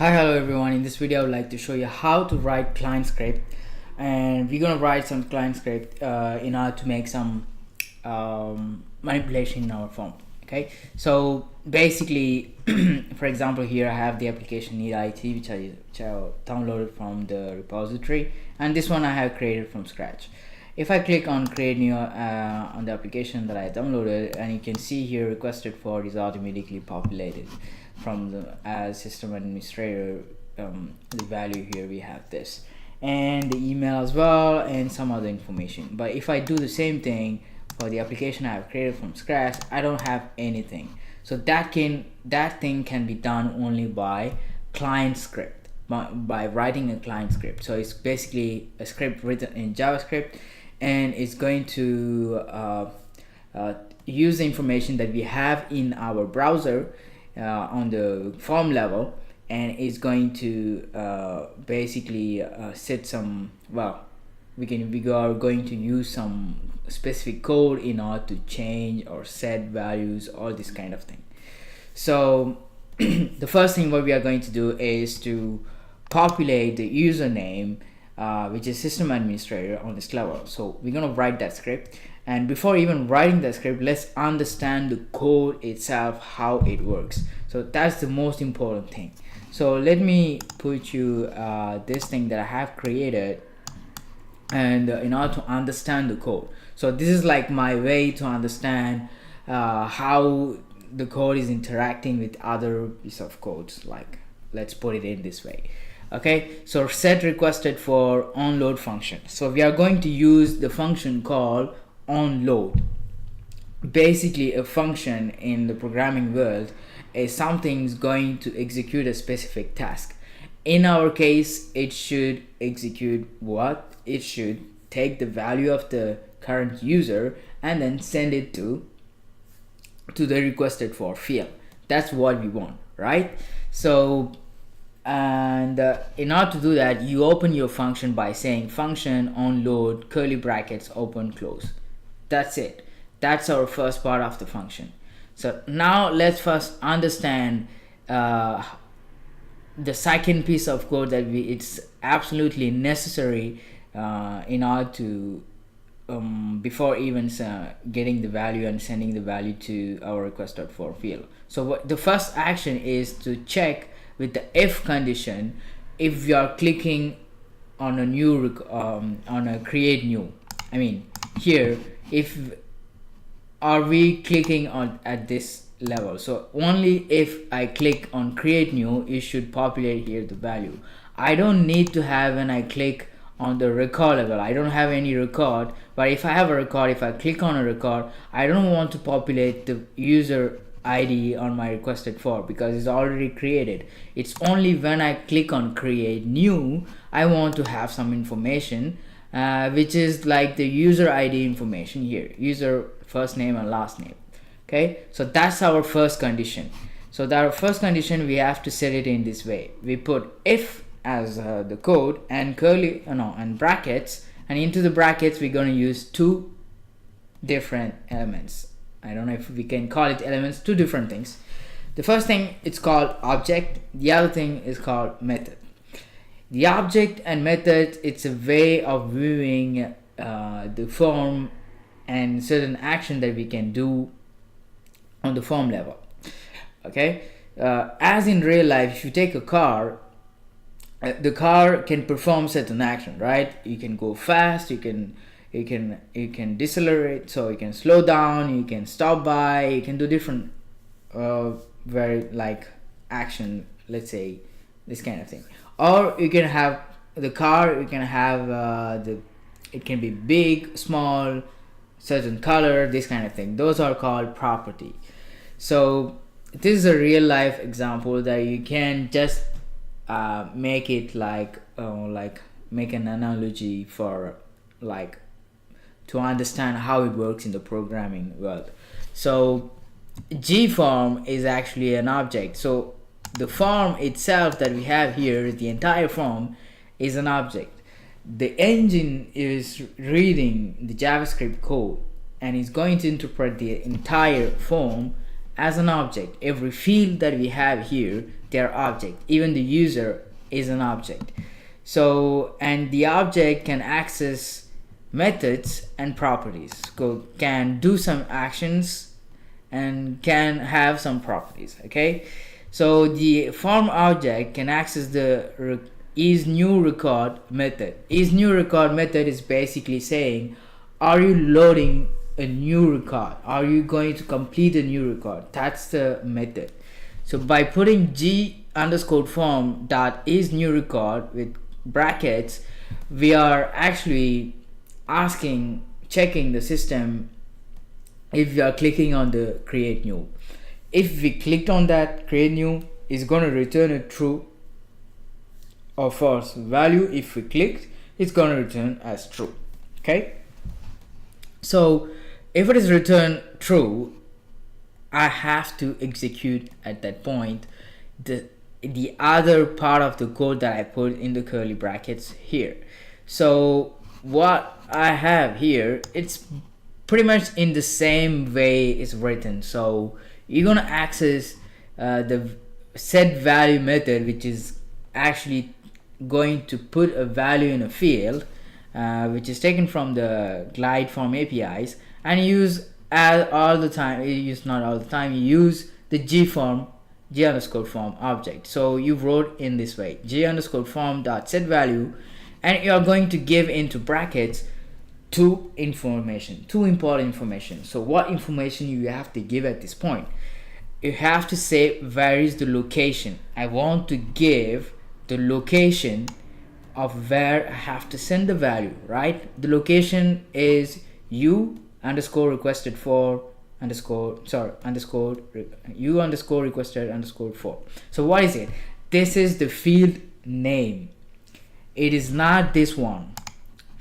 Hello everyone. In this video I would like to show you how to write client script, and we're gonna write some client script in order to make some manipulation in our form. Okay, so basically for example, here I have the application need IT which I downloaded from the repository, and this one I have created from scratch. If I click on create new on the application that I downloaded, and you can see here requested for is automatically populated from the as system administrator. The value here we have this, and the email as well, and some other information. But if I do the same thing for the application I have created from scratch, I don't have anything. So that thing can be done only by client script, by writing a client script. So it's basically a script written in JavaScript, and it's going to use the information that we have in our browser on the form level, and it's going to basically set some, well, we are going to use some specific code in order to change or set values, all this kind of thing. So the first thing what we are going to do is to populate the username, which is system administrator, on this level. So we're going to write that script, and before even writing the script, let's understand the code itself, how it works. So that's the most important thing. So let me put you this thing that I have created, and in order to understand the code. So this is like my way to understand how the code is interacting with other piece of codes. Like, let's put it in this way. Okay, so set requested for onload function. So we are going to use the function called onload. Basically, a function in the programming world is something's going to execute a specific task. In our case, it should execute what? It should take the value of the current user and then send it to the requested for field. That's what we want, right? So, and in order to do that, you open your function by saying function onload curly brackets open close. That's it. That's our first part of the function. So now let's first understand the second piece of code that it's absolutely necessary in order to before even getting the value and sending the value to our request.for field. So the first action is to check with the if condition if you are clicking on a new on a create new. I mean, here, if are we clicking on at this level. So only if I click on create new, it should populate here the value. I don't need to have when I click on the record level. I don't have any record, but if I have a record, if I click on a record, I don't want to populate the user ID on my requested for, because it's already created. It's only when I click on create new, I want to have some information, which is like the user ID information here, user first name and last name. Okay, so that's our first condition. So that our first condition, we have to set it in this way. We put if as the code, and curly and brackets, and into the brackets we're going to use two different elements. I don't know if we can call it elements, two different things. The first thing, it's called object. The other thing is called method. The object and method, it's a way of viewing the form and certain action that we can do on the form level. Okay, as in real life, if you take a car, the car can perform certain action, right? You can go fast, you can decelerate, so you can slow down, you can stop by, you can do different very like action, let's say this kind of thing. Or you can have the car, you can have it can be big, small, certain color, this kind of thing. Those are called property. So this is a real life example that you can just make it like make an analogy for like to understand how it works in the programming world. So G form is actually an object. So the form itself that we have here, the entire form, is an object. The engine is reading the JavaScript code and is going to interpret the entire form as an object. Every field that we have here, they're object. Even the user is an object. So, and the object can access methods and properties, can do some actions and can have some properties. Okay, so the form object can access the isNewRecord method. IsNewRecord method is basically saying, are you loading a new record? Are you going to complete a new record? That's the method. So by putting g_form dot isNewRecord with brackets, we are actually checking the system if we are clicking on the create new. If we clicked on that create new, it's going to return a true or false value. If we clicked, it's going to return as true. Okay, so if it is returned true, I have to execute at that point the other part of the code that I put in the curly brackets here. So what I have here, it's pretty much in the same way it's written. So you're gonna access the set value method, which is actually going to put a value in a field, which is taken from the glide form APIs, and use all the time. You use not all the time. You use the g_form object. So you wrote in this way, g_form dot set value, and you are going to give into brackets two important information. So what information you have to give at this point? You have to say where is the location. I want to give the location of where I have to send the value, right? The location is u_requested for u_requested_for. So what is it? This is the field name. It is not this one.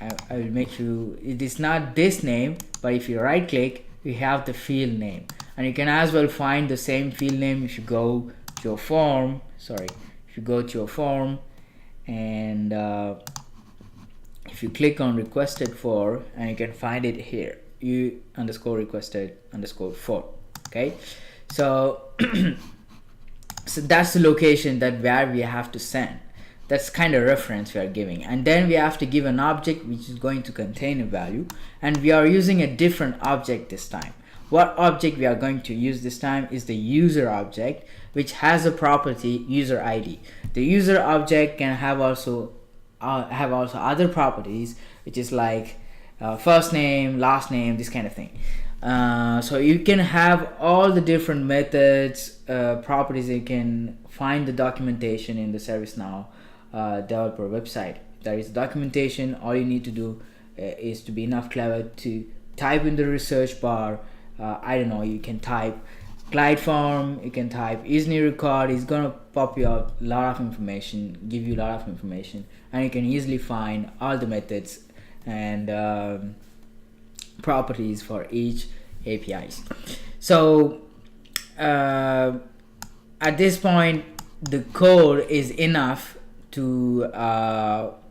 I will make you, it is not this name, but if you right click, you have the field name, and you can as well find the same field name if you go to your form. If you go to your form and if you click on requested for, and you can find it here, u_requested_for. Okay, so so that's the location that where we have to send. That's kind of reference we are giving, and then we have to give an object which is going to contain a value, and we are using a different object this time. What object we are going to use this time is the user object, which has a property user ID. The user object can have also other properties, which is like first name, last name, this kind of thing. So you can have all the different methods, properties. You can find the documentation in the ServiceNow developer website. There is documentation. All you need to do is to be enough clever to type in the research bar. I don't know, you can type glide form, you can type isNewRecord. It's gonna pop you out a lot of information, give you a lot of information, and you can easily find all the methods and properties for each APIs. So at this point, the code is enough to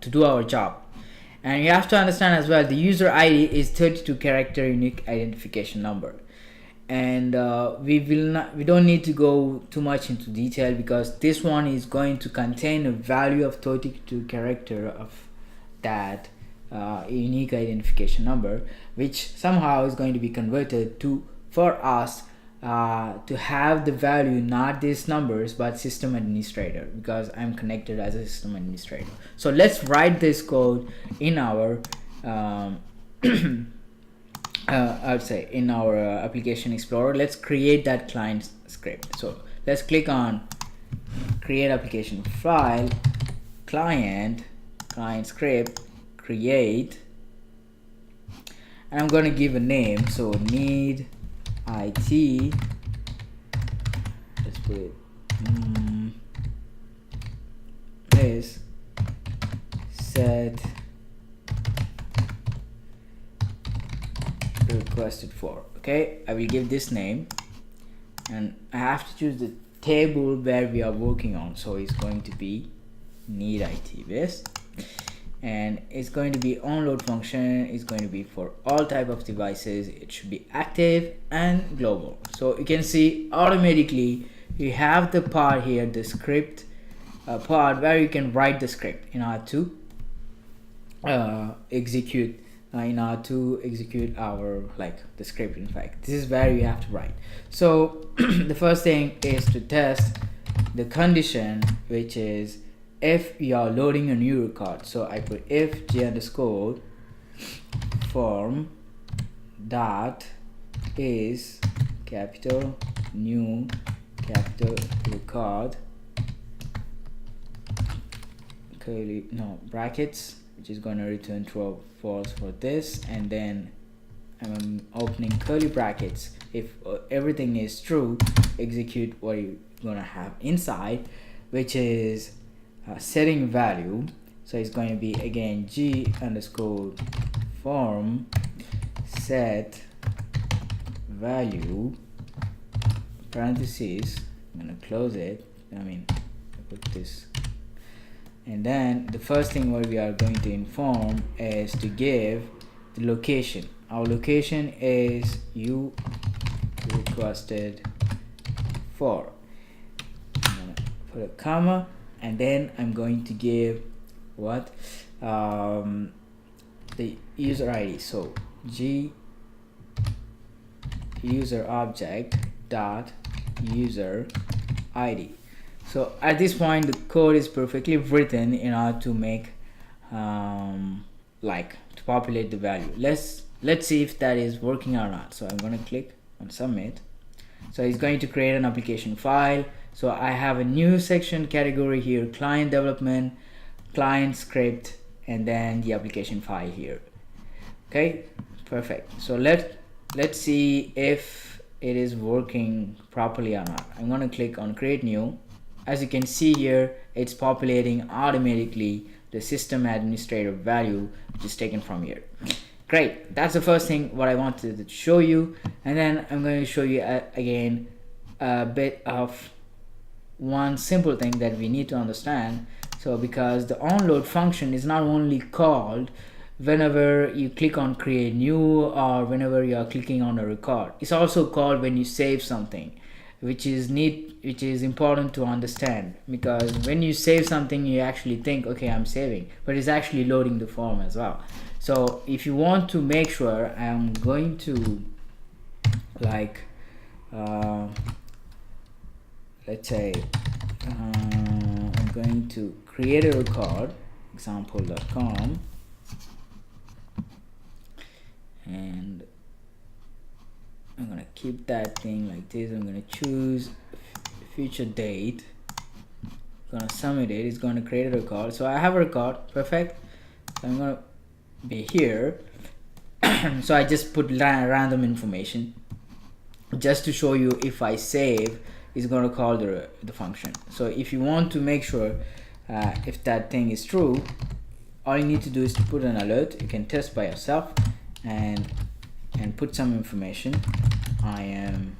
do our job. And you have to understand as well, the user ID is 32 character unique identification number, and we don't need to go too much into detail, because this one is going to contain a value of 32 character of that unique identification number, which somehow is going to be converted to, for us to have the value, not these numbers but system administrator, because I'm connected as a system administrator. So let's write this code in our I would say in our application explorer. Let's create that client script. So let's click on create application file, client script, create, and I'm going to give a name. So need IT, let's put it is set requested for. Okay, I will give this name, and I have to choose the table where we are working on. So it's going to be need IT base, and it's going to be onload function is going to be for all type of devices. It should be active and global. So you can see automatically you have the part here, the script part where you can write the script in order to execute our the script. In fact, this is where you have to write. So the first thing is to test the condition, which is if you are loading a new record. So I put if g underscore form dot is capital new capital record curly brackets, which is going to return true or false for this, and then I'm opening curly brackets. If everything is true, execute what you're gonna have inside, which is setting value. So it's going to be again g underscore form set value parentheses. I'm gonna close it. I put this, and then the first thing what we are going to inform is to give the location. Our location is you requested for. I'm gonna put a comma, and then I'm going to give what the user ID. So g user object dot user ID. So at this point the code is perfectly written in order to make to populate the value. Let's see if that is working or not. So I'm going to click on submit. So it's going to create an application file. So I have a new section category here, client development, client script, and then the application file here. Okay, perfect. So let's see if it is working properly or not. I'm going to click on create new. As you can see here, it's populating automatically the system administrator value, which is taken from here. Great, that's the first thing what I wanted to show you. And then I'm going to show you again a bit of one simple thing that we need to understand. So because the onload function is not only called whenever you click on create new or whenever you are clicking on a record, it's also called when you save something, which is important to understand, because when you save something you actually think, okay, I'm saving, but it's actually loading the form as well. So if you want to make sure, I'm going to let's say I'm going to create a record example.com, and I'm gonna keep that thing like this. I'm gonna choose future date, gonna submit it. It's gonna create a record. So I have a record, perfect. So I'm gonna be here. So I just put random information just to show you if I save, it's gonna call the function. So if you want to make sure if that thing is true, all you need to do is to put an alert. You can test by yourself and put some information. I am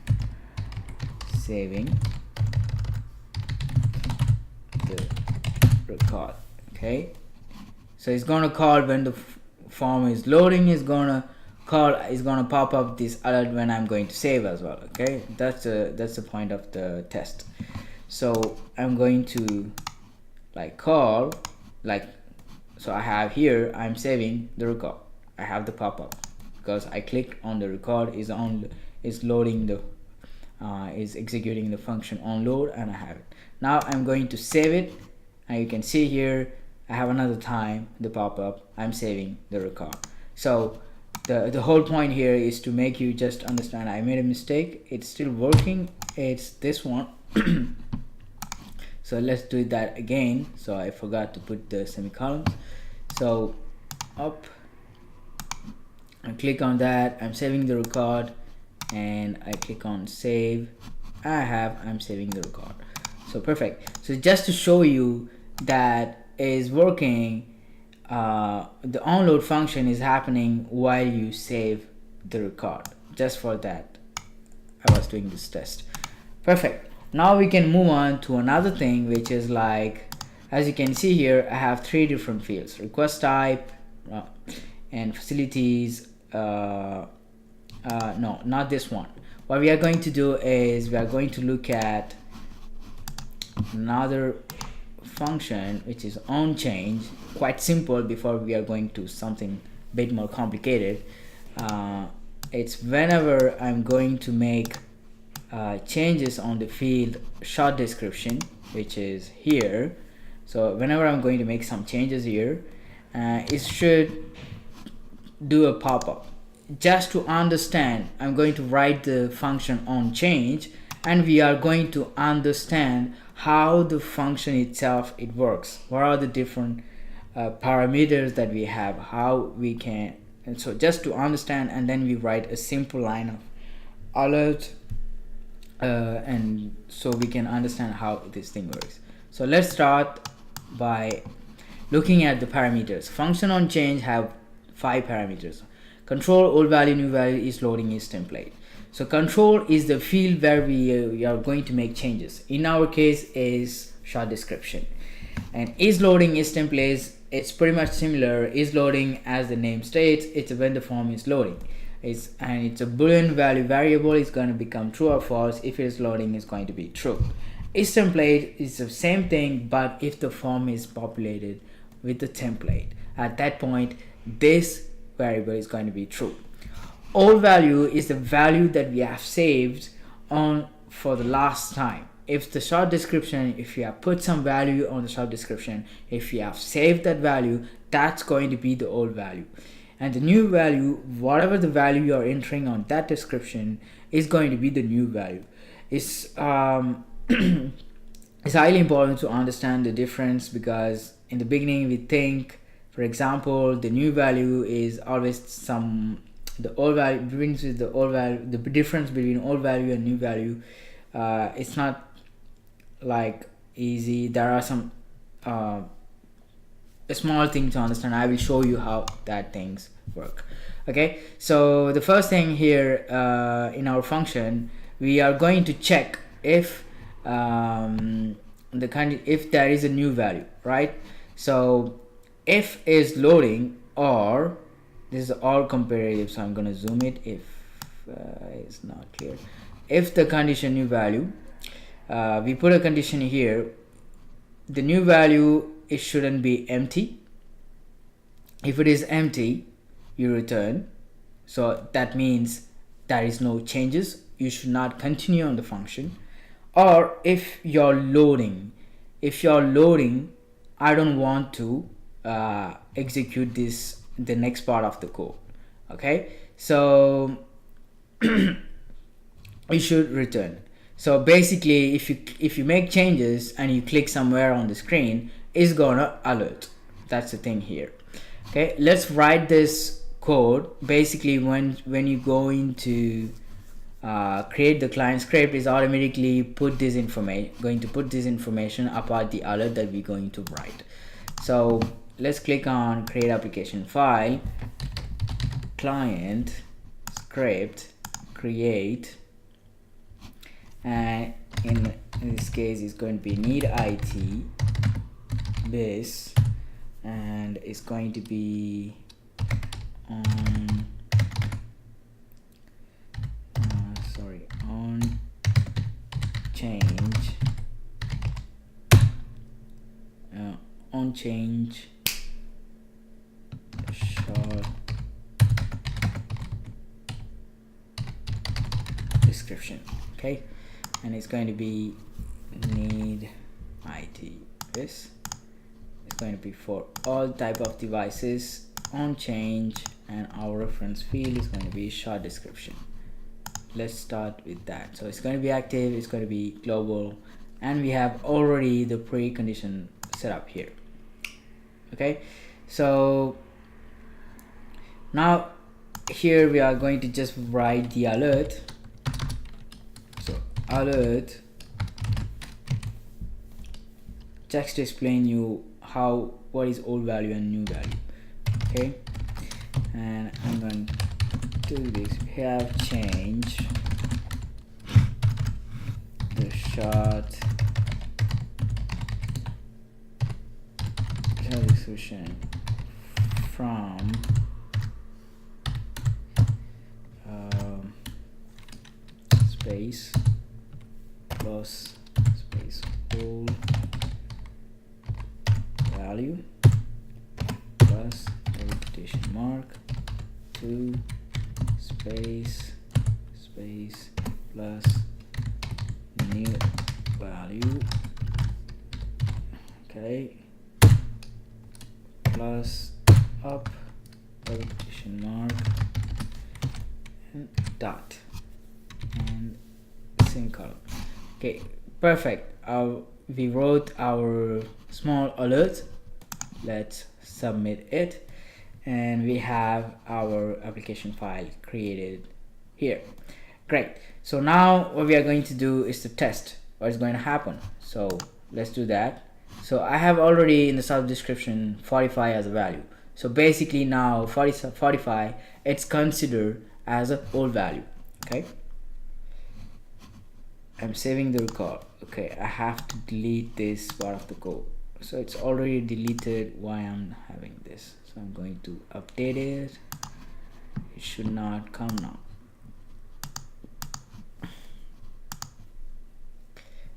saving the record. Okay, so it's gonna call when the form is loading. It's gonna pop up this alert when I'm going to save as well. Okay, that's the point of the test. So I'm going to call so I have here, I'm saving the record. I have the pop-up because I clicked on the record, is loading the is executing the function onload, and I have it. Now I'm going to save it, and you can see here I have another time the pop-up. I'm saving the record. So the whole point here is to make you just understand I made a mistake. It's still working. It's this one. So let's do that again. So I forgot to put the semicolons. So up, I click on that. I'm saving the record, and I click on save. I'm saving the record. So perfect. So just to show you that is working, the onload function is happening while you save the record. Just for that I was doing this test. Perfect. Now we can move on to another thing, which is as you can see here, I have three different fields: request type, and facilities. No, not this one. What we are going to do is we are going to look at another function which is onChange. Quite simple before we are going to something a bit more complicated. It's whenever I'm going to make changes on the field short description, which is here. So whenever I'm going to make some changes here, it should do a pop-up. Just to understand, I'm going to write the function onChange, and we are going to understand how the function itself it works. What are the different parameters that we have, how we can, and so just to understand, and then we write a simple line of alert, and so we can understand how this thing works. So let's start by looking at the parameters. Function onChange have 5 parameters. Control, old value, new value, is loading, is template. So control is the field where we are going to make changes. In our case is short description. And is loading, is templates, it's pretty much similar. Is loading, as the name states, it's when the form is loading. It's a boolean value variable. It's going to become true or false. If it's loading, it's going to be true. Is template is the same thing, but if the form is populated with the template, at that point this variable is going to be true. Old value is the value that we have saved on for the last time. If the short description, if you have put some value on the short description, if you have saved that value, that's going to be the old value. And the new value, whatever the value you're entering on that description, is going to be the new value. It's it's highly important to understand the difference, because in the beginning we think, for example, the new value is always the old value brings with the old value. The difference between old value and new value, it's not like easy. There are some a small thing to understand. I will show you how that things work. Okay, so the first thing here in our function, we are going to check if if there is a new value, right? So if is loading, or this is all comparative, so I'm going to zoom it if it's not clear. If the condition new value, we put a condition here, the new value, it shouldn't be empty. If it is empty, you return. So that means there is no changes. You should not continue on the function. Or if you're loading, I don't want to execute the next part of the code. Okay, so you should return. So basically, if you make changes and you click somewhere on the screen, it's gonna alert. That's the thing here. Okay, let's write this code. Basically, when you go into create the client script, is automatically going to put this information about the alert that we're going to write. So let's click on create application file, client script, create, and in this case it's going to be need it this, and it's going to be on onChange short description. Okay, and it's going to be need it this. It's going to be for all type of devices onChange, and our reference field is going to be short description. Let's start with that. So it's going to be active, it's going to be global, and we have already the precondition set up here. Okay, so now here we are going to just write the alert. So alert, just to explain you what is old value and new value. Okay, and I'm going to do this. We have change the short description from space plus space whole value plus quotation mark 2 space plus new value, okay, plus up quotation mark and dot and semicolon. Okay, perfect. We wrote our small alert. Let's submit it, and we have our application file created here. Great. So now what we are going to do is to test what is going to happen. So let's do that. So I have already in the sub description 45 as a value. So basically now 45 it's considered as a old value. Okay, I'm saving the record. Okay, I have to delete this part of the code. So it's already deleted. Why I'm having this? So I'm going to update it. It should not come now.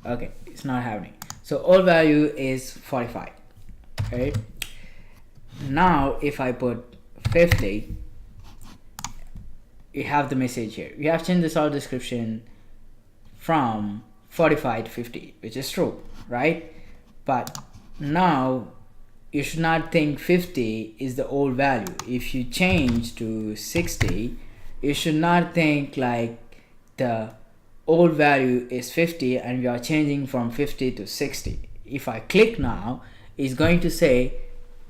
Okay, it's not happening. So old value is 45. Okay, now if I put 50, you have the message here. We have changed the sort description from 45 to 50, which is true, right? But now you should not think 50 is the old value. If you change to 60, you should not think like the old value is 50 and we are changing from 50 to 60. If I click now, it's going to say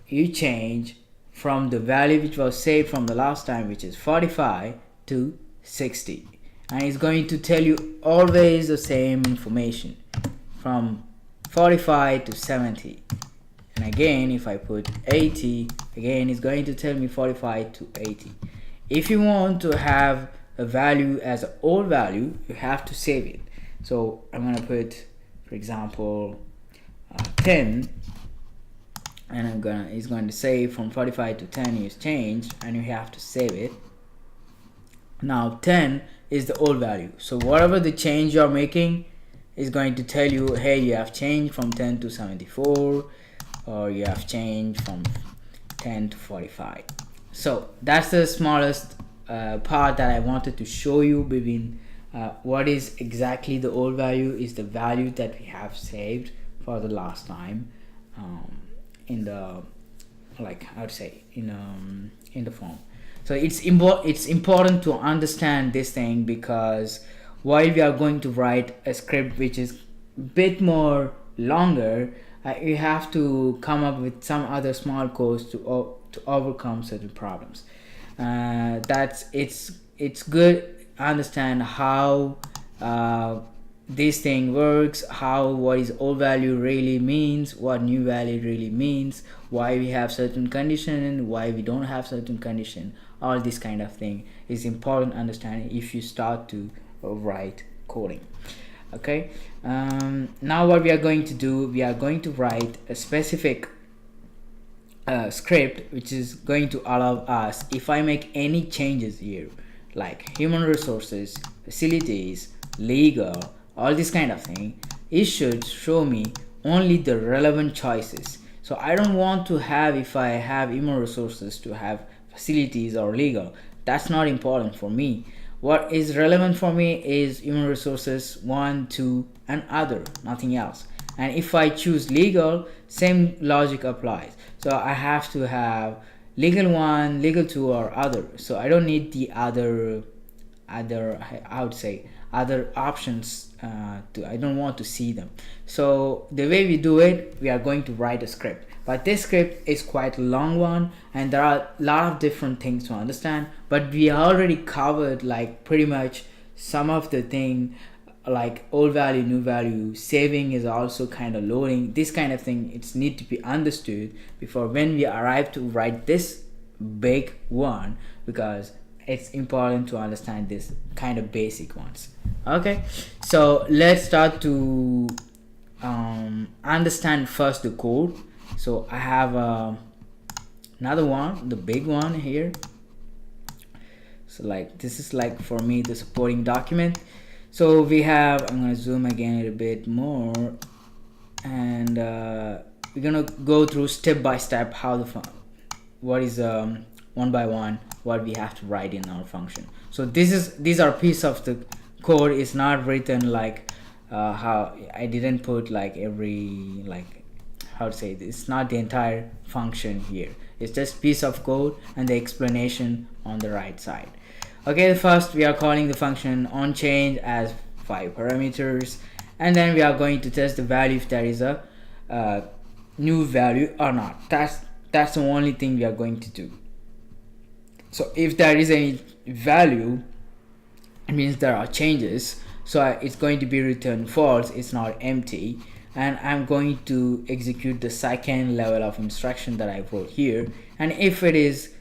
you change from the value which was saved from the last time, which is 45 to 60, and it's going to tell you always the same information from 45 to 70. And again, if I put 80, again it's going to tell me 45 to 80. If you want to have a value as an old value, you have to save it. So I'm going to put, for example, 10, and it's going to say from 45 to 10 is changed, and you have to save it. Now 10 is the old value, so whatever the change you're making is going to tell you, hey, you have changed from 10 to 74, or you have changed from 10 to 45. So that's the smallest part that I wanted to show you between what is exactly the old value is the value that we have saved for the last time in the, like I would say, in the form. So it's important to understand this thing, because while we are going to write a script which is a bit more longer, you have to come up with some other small codes to overcome certain problems. It's good to understand how this thing works, what is old value really means, what new value really means, why we have certain condition, why we don't have certain condition. All this kind of thing is important understanding if you start to write coding. Okay, now what we are going to do, we are going to write a specific script which is going to allow us, if I make any changes here like human resources, facilities, legal, all this kind of thing, it should show me only the relevant choices. So I don't want to have, if I have human resources, to have facilities or legal. That's not important for me. What is relevant for me is human resources 1, 2 and other, nothing else. And if I choose legal, same logic applies. So I have to have legal 1, legal 2 or other. So I don't need the other I would say other options I don't want to see them. So the way we do it, we are going to write a script, but this script is quite a long one and there are a lot of different things to understand, but we already covered like pretty much some of the thing, like old value, new value, saving is also kind of loading, this kind of thing. It's need to be understood before when we arrive to write this big one, because it's important to understand this kind of basic ones. Okay, so let's start to understand first the code. So I have another one, the big one here. So like this is like for me the supporting document. So we have, I'm gonna zoom again a little bit more, and we're gonna go through step by step how the what is one by one what we have to write in our function. So these are piece of the code. Is not written like how I didn't put like every, like, how to say this, it's not the entire function here. It's just piece of code and the explanation on the right side. Okay, first we are calling the function onChange as 5 parameters, and then we are going to test the value if there is a new value or not. That's the only thing we are going to do. So if there is any value, it means there are changes, so it's going to be returned false, it's not empty. And I'm going to execute the second level of instruction that I wrote here, and if it is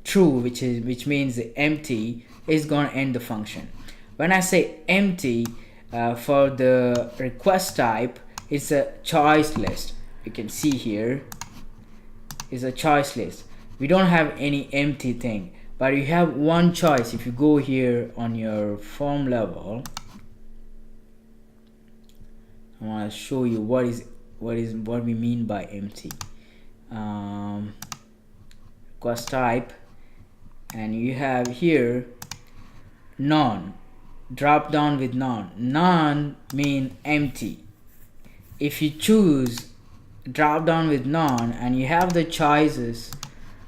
true, which means empty, is going to end the function. When I say empty, for the request type, it's a choice list. You can see here is a choice list. We don't have any empty thing, but you have one choice. If you go here on your form level, I want to show you what we mean by empty. Request type, and you have here none, drop down with none. None mean empty. If you choose drop down with none and you have the choices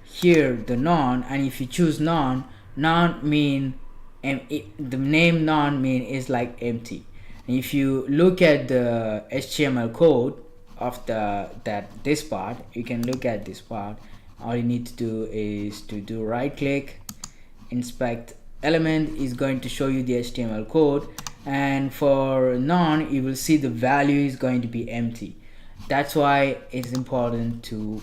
here, the none, and if you choose none, none mean the name none mean is like empty. And if you look at the HTML code of this part, you can look at this part. All you need to do is to do right click, inspect element, is going to show you the HTML code, and for none you will see the value is going to be empty. That's why it's important to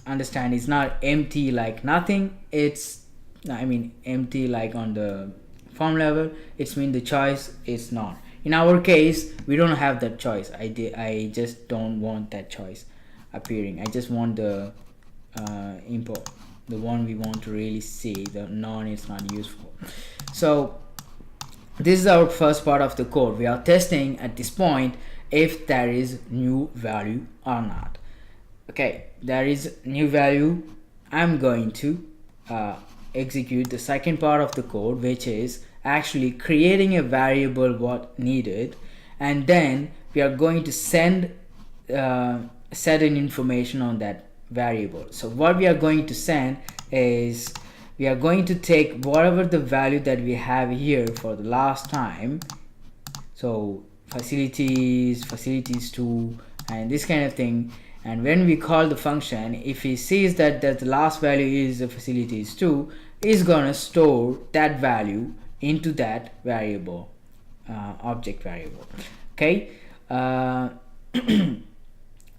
understand it's not empty like nothing, it's empty like on the form level, it's mean the choice is none. In our case, we don't have that choice. I just don't want that choice appearing. I just want the import, the one we want to really see. The none is not useful. So this is our first part of the code. We are testing at this point if there is new value or not. Okay, there is new value. I'm going to execute the second part of the code, which is actually creating a variable what needed, and then we are going to send certain information on that variable. So what we are going to send is we are going to take whatever the value that we have here for the last time, so facilities 2 and this kind of thing, and when we call the function, if he sees that the last value is the facilities 2, is gonna store that value into that variable, object variable. Okay,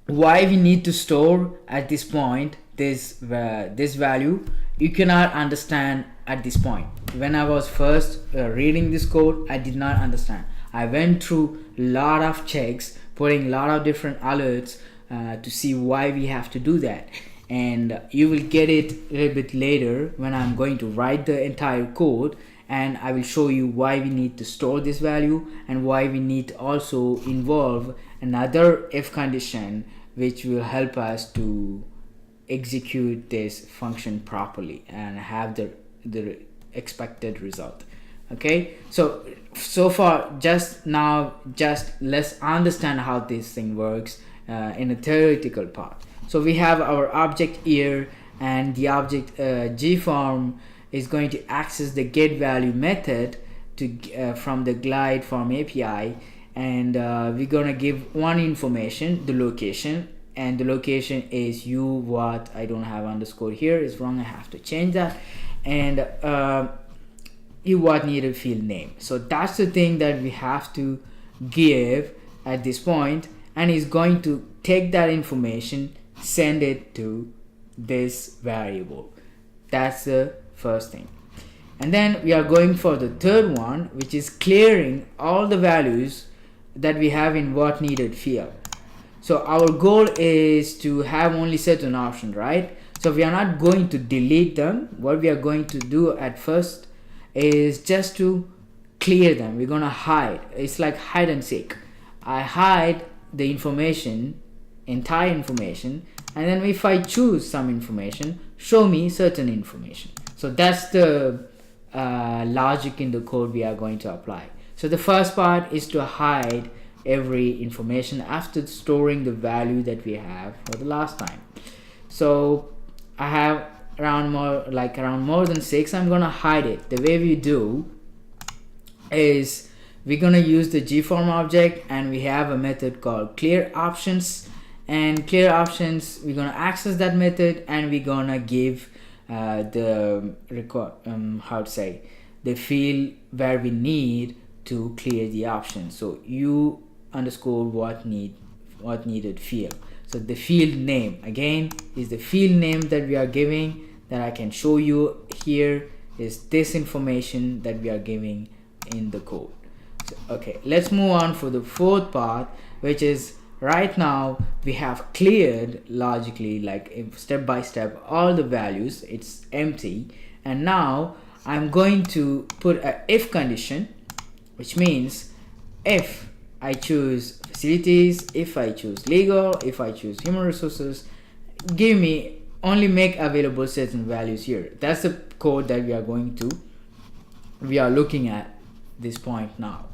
why we need to store at this point this value, you cannot understand at this point. When I was first reading this code, I did not understand. I went through a lot of checks, putting a lot of different alerts to see why we have to do that, and you will get it a little bit later when I'm going to write the entire code, and I will show you why we need to store this value and why we need to also involve another if condition which will help us to execute this function properly and have the expected result. Okay, so far just let's understand how this thing works in a theoretical part. So we have our object here, and the object gform is going to access the getValue method to from the glide form API, and we're gonna give one information, the location, and the location is what I don't have underscore here, is wrong, I have to change that, and what needed field name. So that's the thing that we have to give at this point, and is going to take that information, send it to this variable. That's the first thing. And then we are going for the third one, which is clearing all the values that we have in what needed field. So our goal is to have only certain options, right? So we are not going to delete them. What we are going to do at first is just to clear them. We're gonna hide. It's like hide and seek. I hide the information, entire information, and then if I choose some information, show me certain information. So that's the logic in the code we are going to apply. So the first part is to hide every information after storing the value that we have for the last time. So I have around more than 6. I'm gonna hide it. The way we do is we're gonna use the gform object, and we have a method called clear options, and clear options, we're gonna access that method, and we're gonna give the the field where we need to clear the option. So u underscore what needed field. So the field name again is the field name that we are giving, that I can show you here is this information that we are giving in the code. So, okay, let's move on for the fourth part, which is right now we have cleared logically, like step by step, all the values. It's empty, and now I'm going to put a if condition, which means if I choose facilities, if I choose legal, if I choose human resources, give me only make available certain values here. That's the code that we are looking at this point now.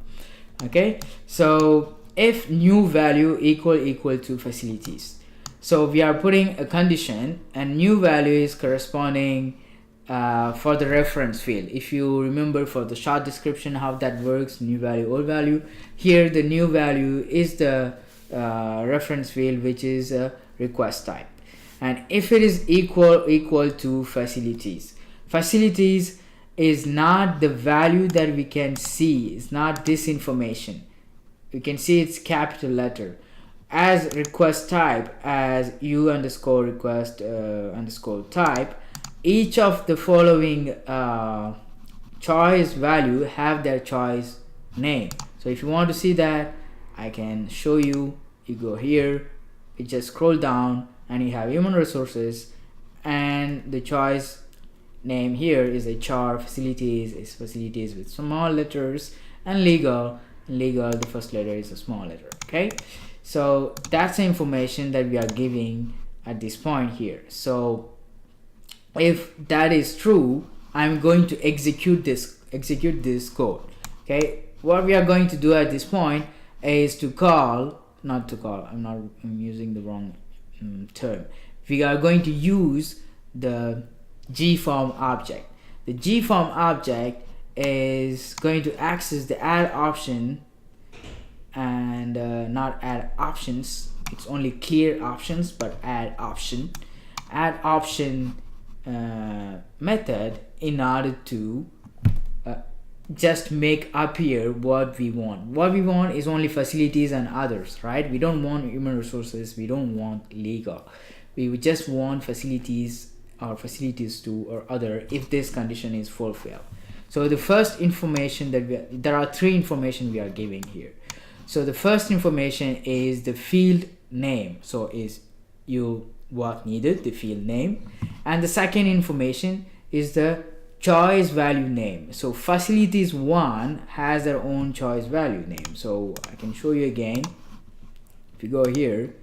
Okay, so if new value equal to facilities, so we are putting a condition, and new value is corresponding for the reference field. If you remember for the short description how that works, new value, old value, here the new value is the reference field, which is a request type. And if it is equal to facilities, facilities is not the value that we can see, it's not this information. You can see it's capital letter. As request type, as u underscore request underscore type, each of the following choice value have their choice name. So if you want to see that, I can show you. You go here, you just scroll down, and you have human resources, and the choice name here is HR. Facilities is facilities with small letters, and legal, the first letter is a small letter. Okay, so that's the information that we are giving at this point here. So if that is true, I'm going to execute this code. Okay, what we are going to do at this point is to call, I'm using the wrong term. We are going to use the gform object. The gform object is going to access the add option, and not add options, it's only clear options, but add option method in order to just make appear what we want. What we want is only facilities and others, right? We don't want human resources, we don't want legal, we would just want facilities or facilities to or other if this condition is fulfilled. So the first information that there are 3 information we are giving here. So the first information is the field name, so is what needed, the field name, and the second information is the choice value name. So facilities 1 has their own choice value name. So I can show you again. If you go here,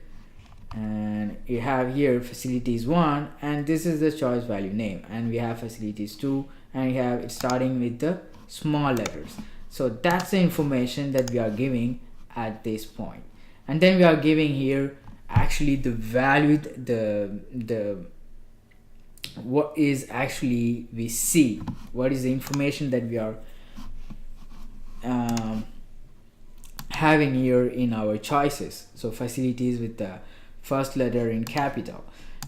and you have here facilities 1, and this is the choice value name, and we have facilities 2, and you have it starting with the small letters. So that's the information that we are giving at this point. And then we are giving here actually the value, the what is actually we see, what is the information that we are having here in our choices. So facilities with the first letter in capital.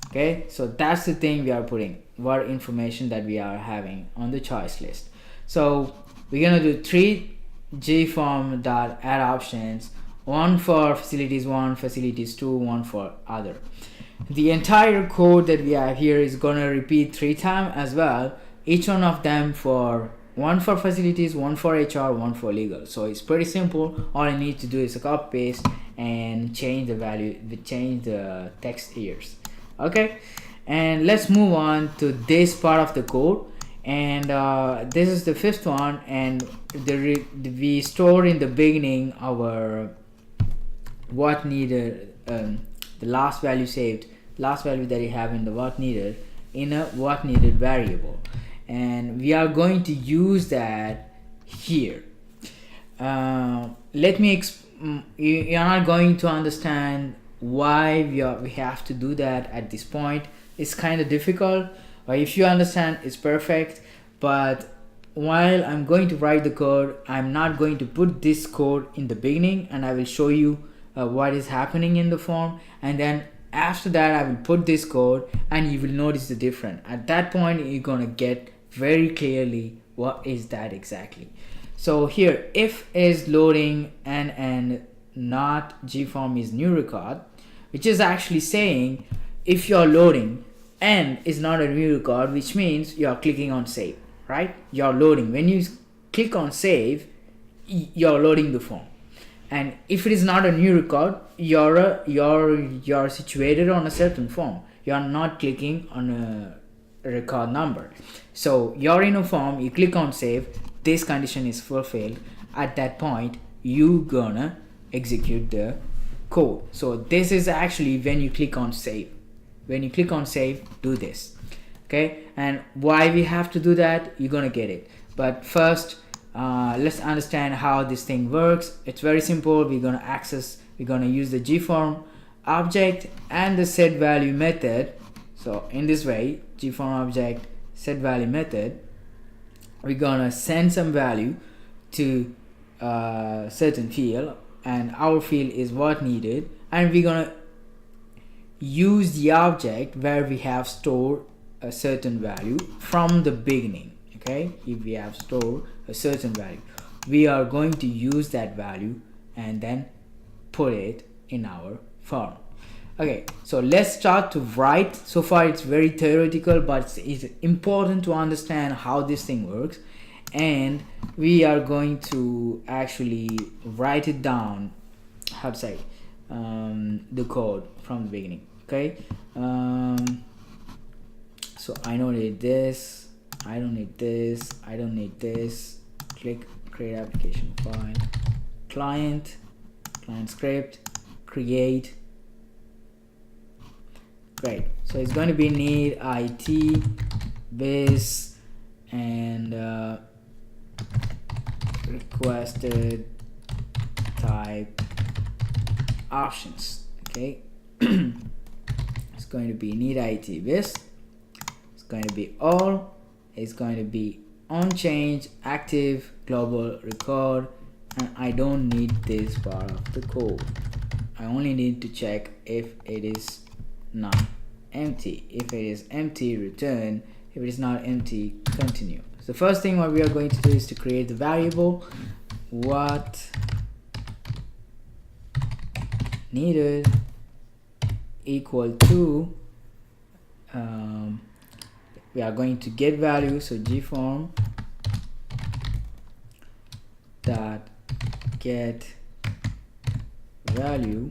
Okay, so that's the thing we are putting, what information that we are having on the choice list. So we're gonna do 3 gform.add options, 1 for facilities 1, facilities 2, 1 for other. The entire code that we have here is gonna repeat 3 times as well, each one of them for 1 for facilities, 1 for HR, 1 for legal. So it's pretty simple. All I need to do is a copy paste and change the value, we change the text here. Okay, and let's move on to this part of the code. And this is the fifth one, and we store in the beginning our what needed, the last value saved, last value that you have in the what needed, in a what needed variable, and we are going to use that here. Let me you're not going to understand why we have to do that at this point. It's kind of difficult, but if you understand, it's perfect. But while I'm going to write the code, I'm not going to put this code in the beginning, and I will show you what is happening in the form, and then after that I will put this code, and you will notice the difference. At that point you're gonna get very clearly what is that exactly. So here, if is loading and not gform is new record, which is actually saying if you're loading and is not a new record, which means you're clicking on save, right? You're loading. When you click on save, you're loading the form. And if it is not a new record, you're situated on a certain form. You're not clicking on a record number. So you're in a form, you click on save, this condition is fulfilled. At that point, you gonna execute the code. So this is actually when you click on save. When you click on save, do this. Okay, and why we have to do that, you're gonna get it. But first, let's understand how this thing works. It's very simple. We're gonna use the gform object and the set value method. So in this way, gform object set value method, we're gonna send some value to a certain field, and our field is what needed, and we're gonna use the object where we have stored a certain value from the beginning. Okay, if we have stored a certain value, we are going to use that value and then put it in our form. Okay, so let's start to write. So far it's very theoretical, but it's important to understand how this thing works, and we are going to actually write it down, how to say, the code from the beginning. Okay, so I don't need this, I don't need this, I don't need this. Click create application file, client script, create. Great. So it's going to be need it biz and requested type options. Okay. It's going to be need it biz. It's going to be all. It's going to be onChange active global record, and I don't need this part of the code. I only need to check if it is not empty. If it is empty, return. If it is not empty, continue. So the first thing what we are going to do is to create the variable what needed equal to we are going to get value, so gform dot get value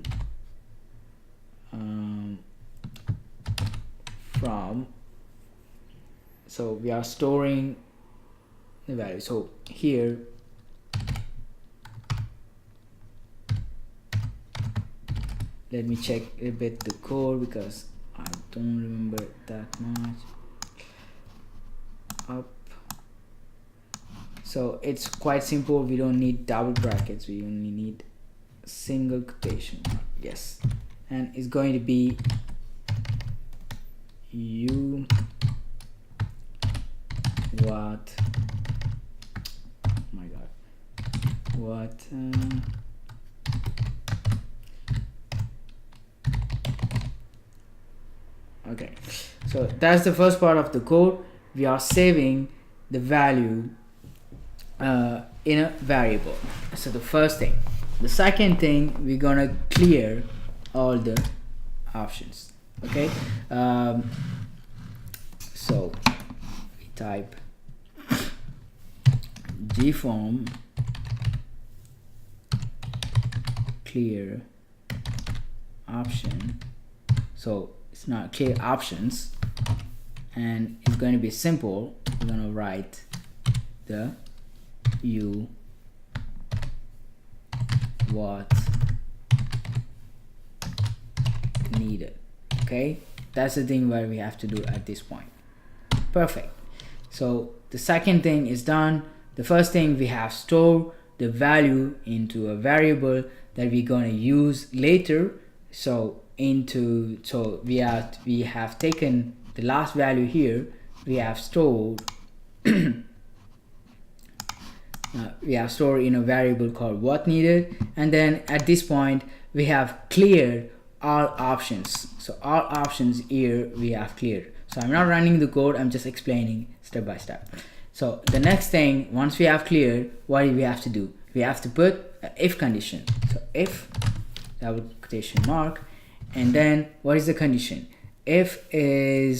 from, so we are storing the value. So here let me check a bit the code because I don't remember that much. Up, so it's quite simple. We don't need double brackets, we only need single quotation mark. Yes, and it's going to be you what, oh my god, what okay, so that's the first part of the code. We are saving the value in a variable. So the first thing. The second thing, we're gonna clear all the options. Okay, so we type gform clear option, so it's not clear options, and it's going to be simple. We're going to write the you what needed. Okay, that's the thing where we have to do at this point. Perfect. So the second thing is done. The first thing, we have stored the value into a variable that we're going to use later. So we have taken the last value here, we have stored we have stored in a variable called what needed, and then at this point we have cleared all options. So all options here we have cleared. So I'm not running the code, I'm just explaining step by step. So the next thing, once we have cleared, what do we have to do? We have to put an if condition. So if double quotation mark, and then what is the condition? If we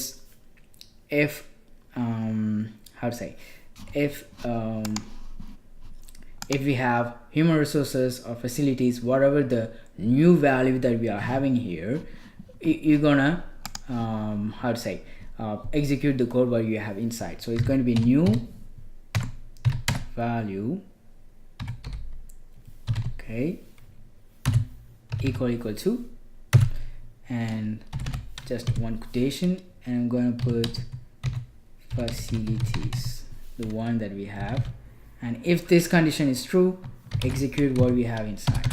have human resources or facilities, whatever the new value that we are having here, you're gonna execute the code what you have inside. So it's going to be new value, okay, equal to, and just one quotation, and I'm going to put facilities, the one that we have, and if this condition is true, execute what we have inside.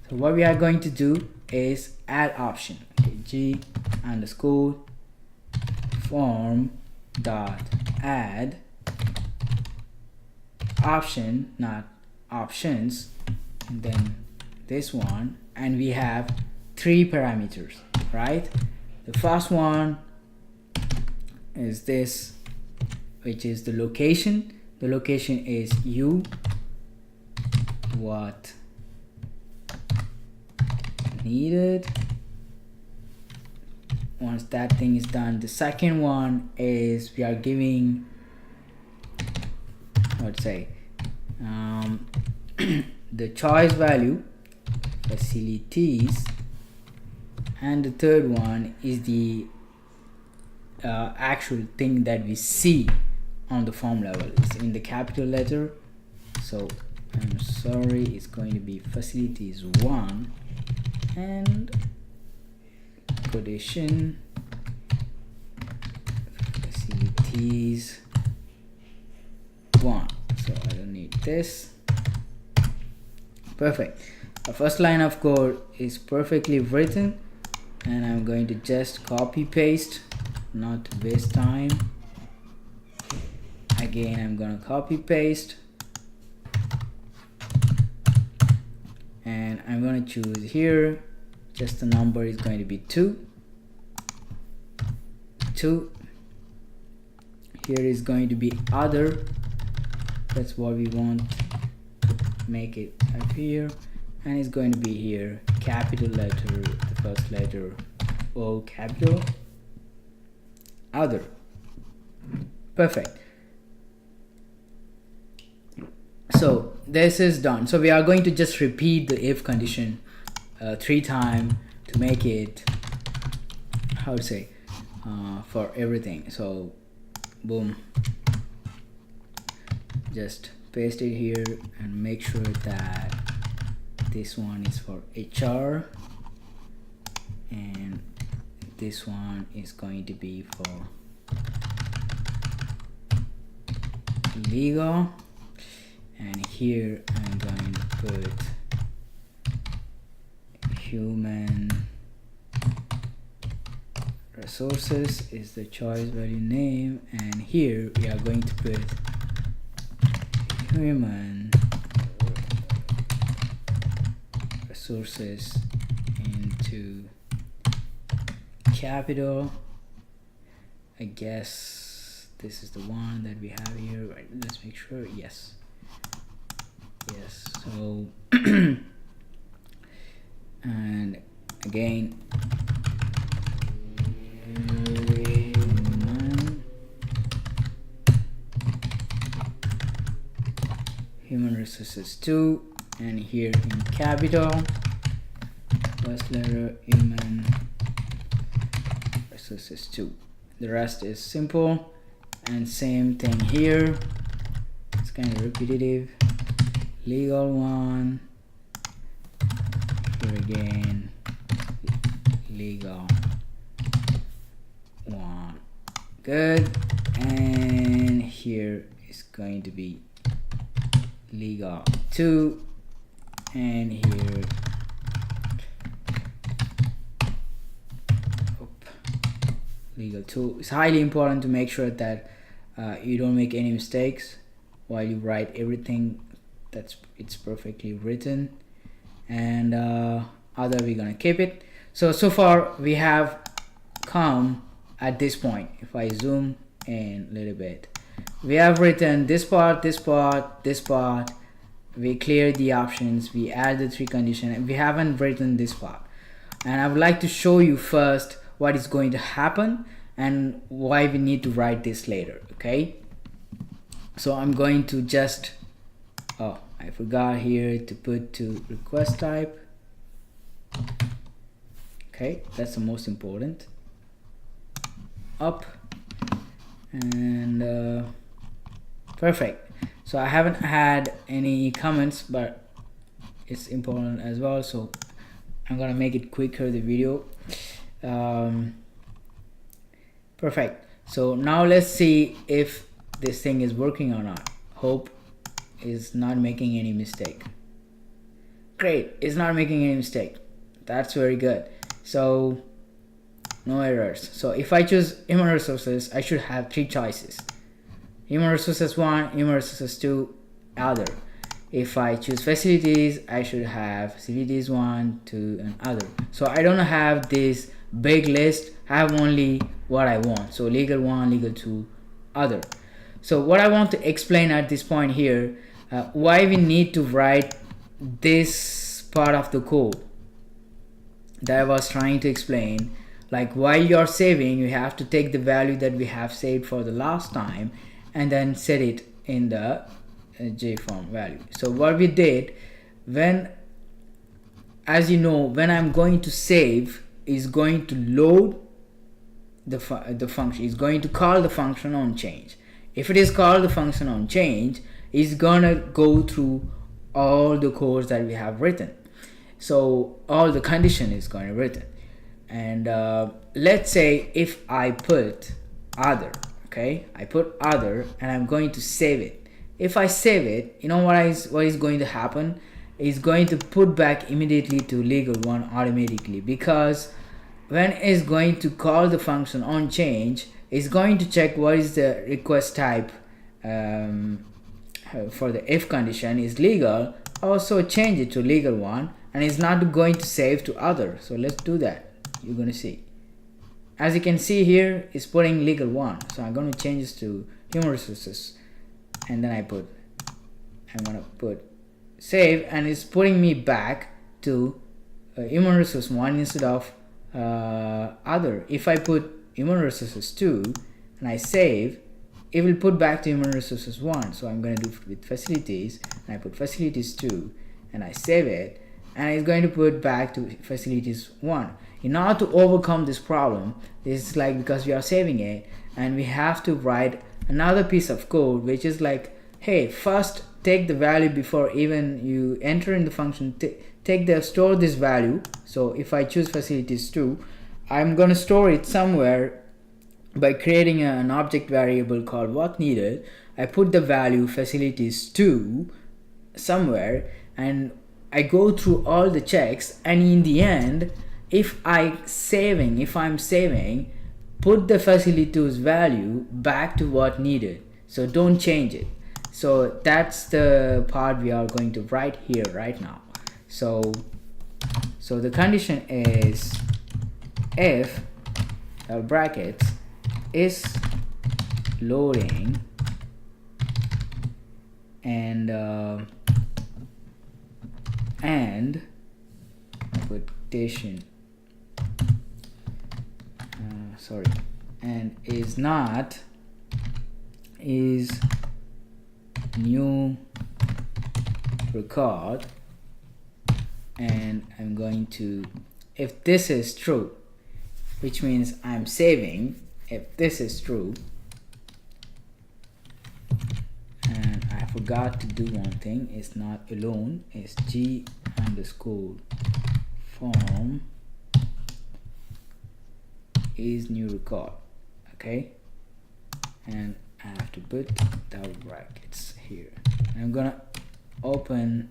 So what we are going to do is add option, okay, g underscore form dot add option, not options, and then this one, and we have 3 parameters, right? The first one is this, which is the location. The location is you what needed. Once that thing is done, the second one is we are giving, let's say, the choice value, facilities, and the third one is the actual thing that we see on the form level. It's in the capital letter, so I'm sorry, it's going to be facilities 1 and quotation facilities 1. So I don't need this. Perfect. The first line of code is perfectly written, and I'm going to just copy paste, not to waste time. Again, I'm going to copy paste, and I'm going to choose here, just the number is going to be 2. Here is going to be other, that's what we want to make it up here, and it's going to be here capital letter, the first letter O capital, other. Perfect. So this is done. So we are going to just repeat the if condition 3 times to make it, for everything. So boom, just paste it here and make sure that this one is for HR and this one is going to be for legal, and here I'm going to put human resources is the choice value name, and here we are going to put human resources into capital. I guess this is the one that we have here, right? Let's make sure. Yes, so and again human resources 2, and here in capital first letter human resources 2. The rest is simple, and same thing here. It's kind of repetitive. Legal 1, here again legal 1, good, and here is going to be legal 2, and here legal 2. It's highly important to make sure that you don't make any mistakes while you write everything. It's perfectly written. And other, we're gonna keep it. So far we have come at this point. If I zoom in a little bit, we have written this part, this part, this part. We cleared the options, we add the 3 conditions, and we haven't written this part. And I would like to show you first what is going to happen and why we need to write this later. Okay, so I'm going to just, oh, I forgot here to put to request type. Okay, that's the most important. Up, and perfect. So I haven't had any comments, but it's important as well, so I'm gonna make it quicker, the video. Perfect. So now let's see if this thing is working or not. Hope is not making any mistake. Great, it's not making any mistake. That's very good. So no errors. So if I choose human resources, I should have 3 choices: human resources 1, human resources 2, other. If I choose facilities, I should have facilities 1, 2, and other. So I don't have this big list, I have only what I want. So legal 1, legal 2, other. So what I want to explain at this point here, why we need to write this part of the code that I was trying to explain. Like, while you're saving, you have to take the value that we have saved for the last time and then set it in the JFrog value. So what we did, as you know, when I'm going to save, is going to load the function, is going to call the function onChange. If it is called the function onChange, it's gonna go through all the codes that we have written. So all the condition is going to be written. And let's say if I put other, okay, I put other and I'm going to save it. If I save it, you know what is going to happen? It's going to put back immediately to legal 1 automatically, because when it's going to call the function onChange, it's going to check what is the request type for the if condition is legal, also change it to legal 1, and it's not going to save to other. So let's do that. You're going to see, as you can see here, it's putting legal 1. So I'm going to change this to human resources, and then I'm going to put save, and it's putting me back to human resource 1 instead of other. If I put human resources 2 and I save, it will put back to human resources 1. So I'm going to do it with facilities, and I put facilities 2 and I save it, and it's going to put back to facilities 1. In order to overcome this problem, it's like, because we are saving it, and we have to write another piece of code which is like, hey, first take the value before even you enter in the function, store this value. So if I choose facilities 2, I'm going to store it somewhere by creating an object variable called what needed. I put the value facilities 2 somewhere, and I go through all the checks, and in the end, if I'm saving, put the facilities the back to what needed. So don't change it. So that's the part we are going to write here right now. So the condition is if brackets is loading, and quotation, and is not is new record, and I'm going to if this is true, which means I'm saving, if this is true, and I forgot to do one thing, it's not alone, it's g underscore form is new record. Okay, and I have to put double brackets here. I'm gonna open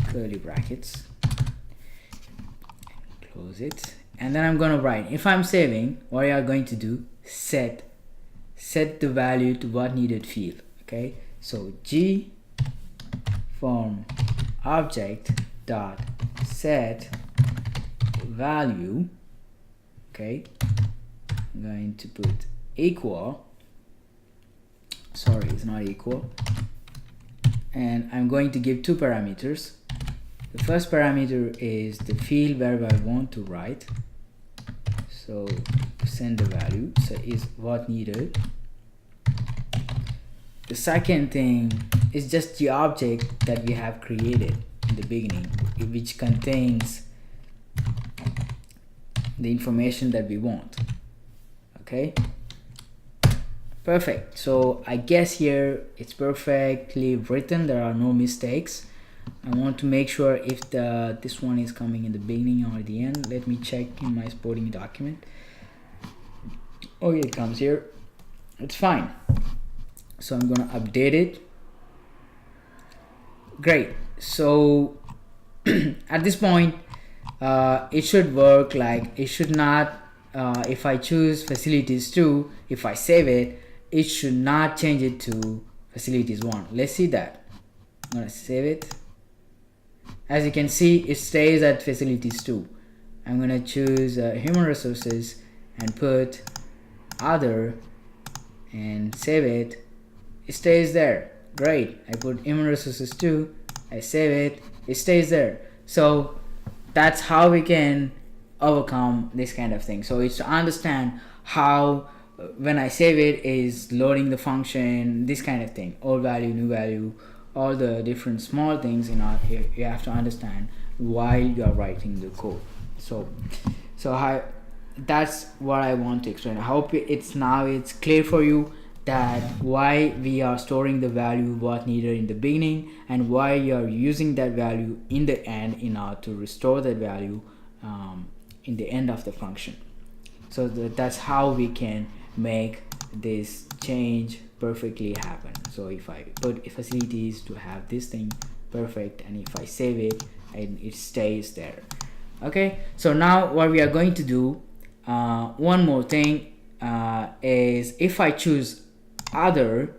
curly brackets, close it, and then I'm gonna write, if I'm saving, what you are going to do, set the value to what needed field. Okay, so g form object dot set value. Okay, I'm going to put equal, sorry, it's not equal, and I'm going to give two parameters. The first parameter is the field where I want to write, so send the value, so is what needed. The second thing is just the object that we have created in the beginning, which contains the information that we want. Okay, perfect. So I guess here it's perfectly written, there are no mistakes. I want to make sure if this one is coming in the beginning or the end. Let me check in my supporting document. Oh, it comes here, it's fine. So I'm gonna update it. Great. So at this point it should work. Like, it should not if I choose facilities 2, if I save it, it should not change it to facilities 1. Let's see that. I'm gonna save it. As you can see, it stays at facilities 2. I'm gonna choose human resources and put other and save it. It stays there. Great. I put human resources 2, I save it, it stays there. So that's how we can overcome this kind of thing. So it's to understand how when I save it is loading the function, this kind of thing, old value, new value, all the different small things in our here you have to understand while you are writing the code. So that's what I want to explain. I hope it's clear for you that why we are storing the value what needed in the beginning and why you are using that value in the end in order to restore that value in the end of the function. So that's how we can make this change perfectly happen. So if I put facilities to have this thing perfect, and if I save it and it stays there. Okay, so now what we are going to do, one more thing is if I choose other,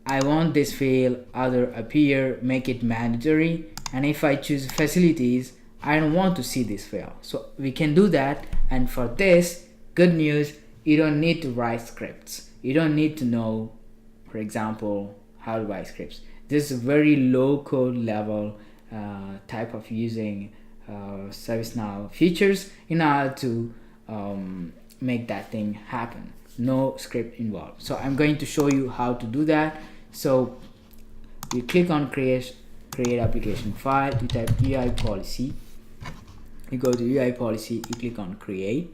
I want this field other appear, make it mandatory, and if I choose facilities, I don't want to see this field. So we can do that, and for this, good news, you don't need to write scripts. You don't need to know, for example, how to write scripts. This is a very low code level type of using ServiceNow features in order to make that thing happen. No script involved. So I'm going to show you how to do that. So you click on create application file, you type UI policy, you go to UI policy, you click on create,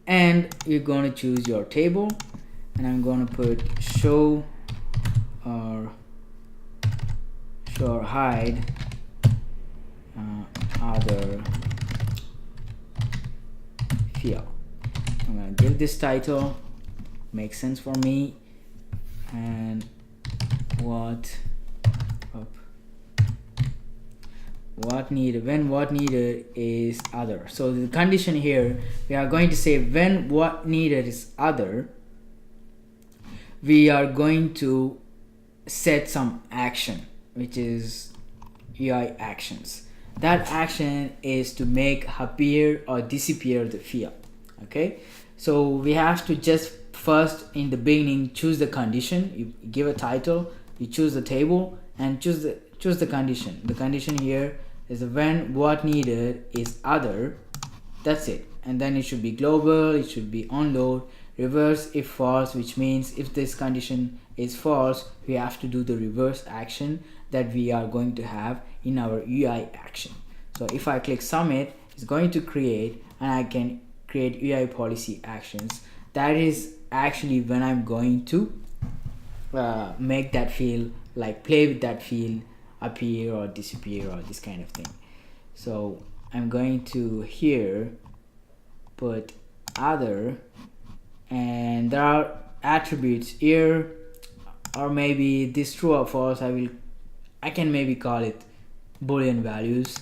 and you're going to choose your table, and I'm going to put show or hide other field. I'm going to give this title, makes sense for me, and what needed is other. So the condition here, we are going to say when what needed is other, we are going to set some action, which is UI actions. That action is to make appear or disappear the field. Okay, so we have to just first in the beginning choose the condition. You give a title, you choose the table, and choose the condition. The condition here is when what needed is other. That's it. And then it should be global, it should be onload, reverse if false, which means if this condition is false, we have to do the reverse action that we are going to have in our UI action. So if I click submit, is going to create, and I can create UI policy actions. That is actually when I'm going to make that field, like play with that field, appear or disappear or this kind of thing. So I'm going to here put other, and there are attributes here, or maybe this true or false. I can maybe call it boolean values.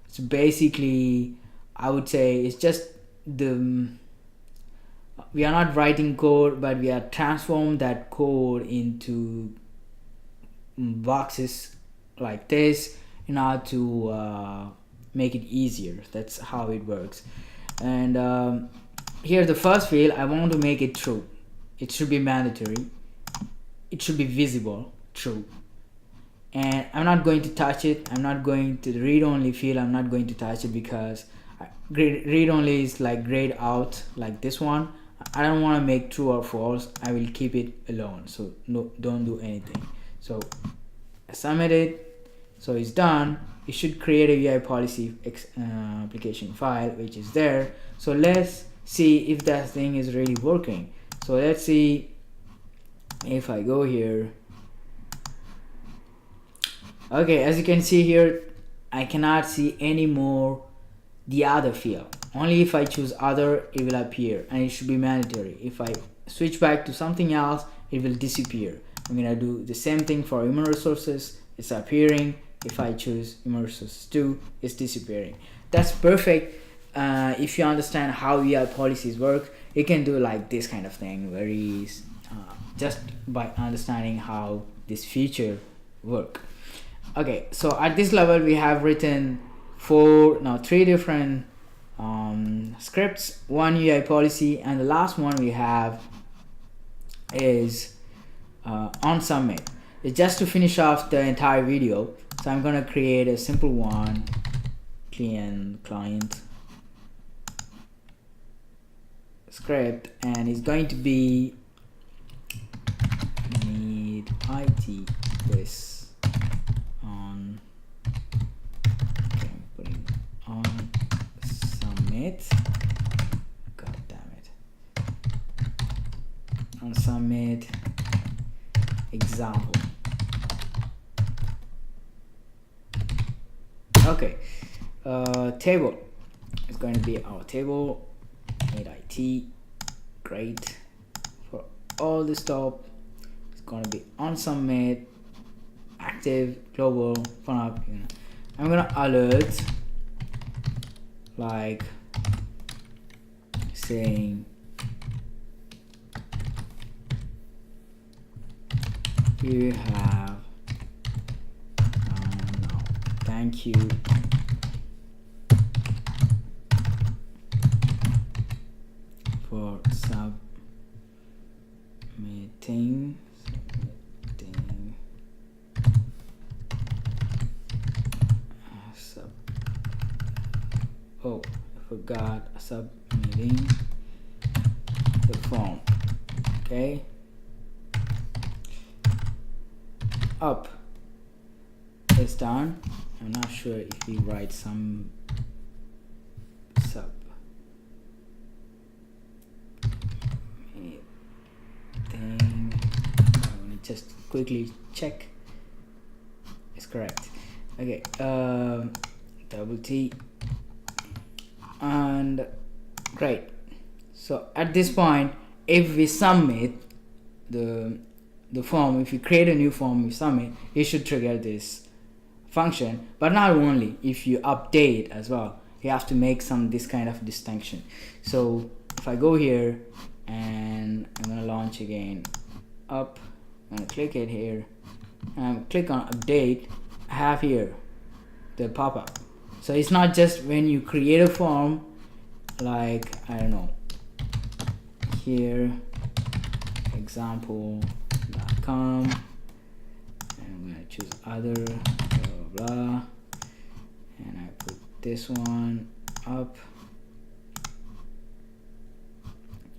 So basically I would say it's just we are not writing code, but we are transform that code into boxes like this in order to make it easier. That's how it works. And here the first field, I want to make it true. It should be mandatory. It should be visible, true. And I'm not going to touch it. I'm not going to the read only field. I'm not going to touch it because read only is like grayed out like this one. I don't want to make true or false. I will keep it alone. So no, don't do anything. So I submit it. So it's done. It should create a UI policy application file, which is there. So let's see if that thing is really working. So let's see if I go here. Okay, as you can see here, I cannot see anymore the other field. Only if I choose other, it will appear, and it should be mandatory. If I switch back to something else, it will disappear. I'm gonna do the same thing for human resources. It's appearing. If I choose human resources 2, it's disappearing. That's perfect. If you understand how UI policies work, you can do like this kind of thing very just by understanding how this feature work. Okay, so at this level we have written 3 different scripts, 1 UI policy, and the last one we have is on submit. It's just to finish off the entire video. So I'm gonna create a simple one, client script, and it's going to be need IT this on, okay, I'm putting on submit, god damn it, on submit example. Okay, table is going to be our table, need IT, great. For all the stuff, it's going to be on submit, active, global, fun up, you know. I'm gonna alert, like saying you have no, thank you for submitting oh, I forgot submitting the form. Okay, up is done. I'm not sure if we write some sub thing. I want to just quickly check it's correct. Okay, double T, and great. So at this point, if we submit the form, if you create a new form, we submit, it should trigger this function. But not only, if you update as well, you have to make this kind of distinction. So if I go here and I'm gonna launch again up, I'm gonna click it here and click on update, I have here the pop-up. So it's not just when you create a form, like I don't know, here example.com, and I'm gonna choose other, blah, blah, blah, and I put this one up,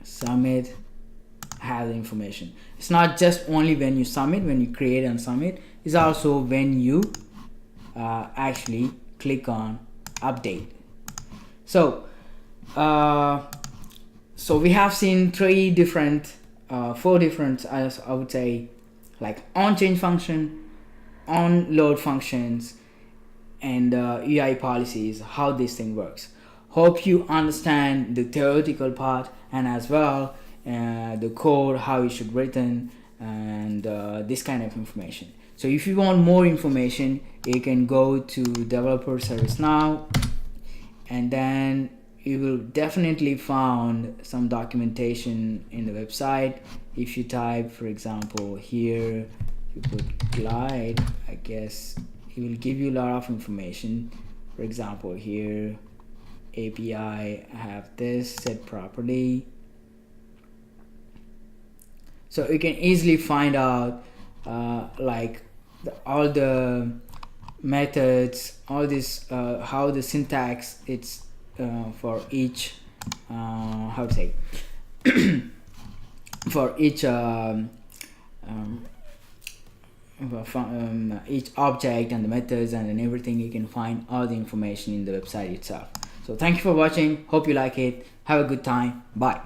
submit, have the information. It's not just only when you submit, when you create and submit, it's also when you actually click on update. So so we have seen four different, as I would say, like onChange function, onload functions, and UI policies, how this thing works. Hope you understand the theoretical part, and as well the code, how it should written, and this kind of information. So if you want more information, you can go to developer service now, and then you will definitely find some documentation in the website. If you type, for example, here you put glide, I guess it will give you a lot of information. For example, here API, I have this set properly, so you can easily find out all the methods, all this, how the syntax it's for each how to say for each each object and the methods and everything. You can find all the information in the website itself. So thank you for watching, hope you like it, have a good time, bye.